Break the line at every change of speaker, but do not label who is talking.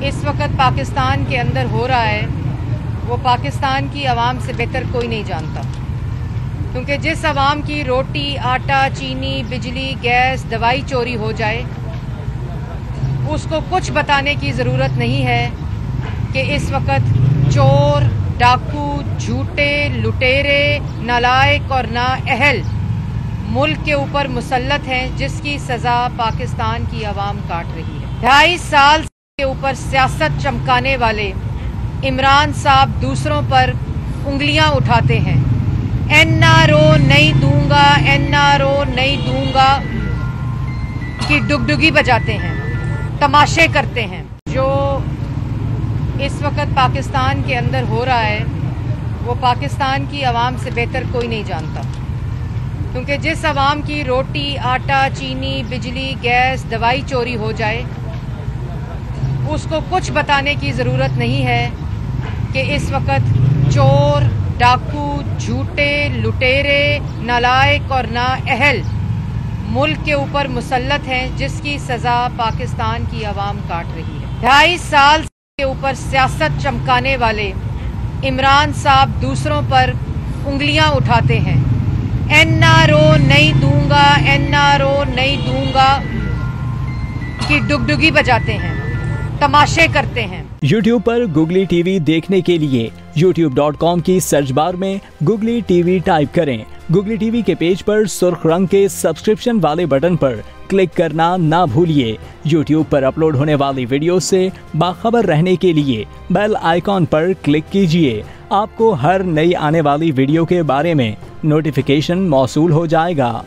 इस वक्त पाकिस्तान के अंदर हो रहा है वो पाकिस्तान की आवाम से बेहतर कोई नहीं जानता, क्योंकि जिस आवाम की रोटी, आटा, चीनी, बिजली, गैस, दवाई चोरी हो जाए उसको कुछ बताने की ज़रूरत नहीं है कि इस वक्त चोर, डाकू, झूठे, लुटेरे, नालायक और नाअहल मुल्क के ऊपर मुसल्लत हैं, जिसकी सज़ा पाकिस्तान की आवाम काट रही है। 2.5 साल के ऊपर सियासत चमकाने वाले इमरान साहब दूसरों पर उंगलियां उठाते हैं। एनआरओ नहीं दूंगा, एनआरओ नहीं दूंगा की डुगडुगी बजाते हैं, तमाशे करते हैं। जो इस वक्त पाकिस्तान के अंदर हो रहा है वो पाकिस्तान की आवाम से बेहतर कोई नहीं जानता, क्योंकि जिस आवाम की रोटी, आटा, चीनी, बिजली, गैस, दवाई चोरी हो जाए उसको कुछ बताने की ज़रूरत नहीं है कि इस वक्त चोर, डाकू, झूठे, लुटेरे, नालायक और नाअहल मुल्क के ऊपर मुसल्लत हैं, जिसकी सज़ा पाकिस्तान की आवाम काट रही है। 2.5 साल के ऊपर सियासत चमकाने वाले इमरान साहब दूसरों पर उंगलियां उठाते हैं। एनआरओ नहीं दूंगा, एनआरओ नहीं दूंगा की डुगडुगी बजाते हैं, तमाशे करते हैं।
YouTube पर गुगली टीवी देखने के लिए youtube.com की सर्च बार में गुगली टीवी टाइप करें। गुगली टीवी के पेज पर सुर्ख रंग के सब्सक्रिप्शन वाले बटन पर क्लिक करना ना भूलिए। YouTube पर अपलोड होने वाली वीडियो से बाखबर रहने के लिए बेल आइकॉन पर क्लिक कीजिए। आपको हर नई आने वाली वीडियो के बारे में नोटिफिकेशन मौसूल हो जाएगा।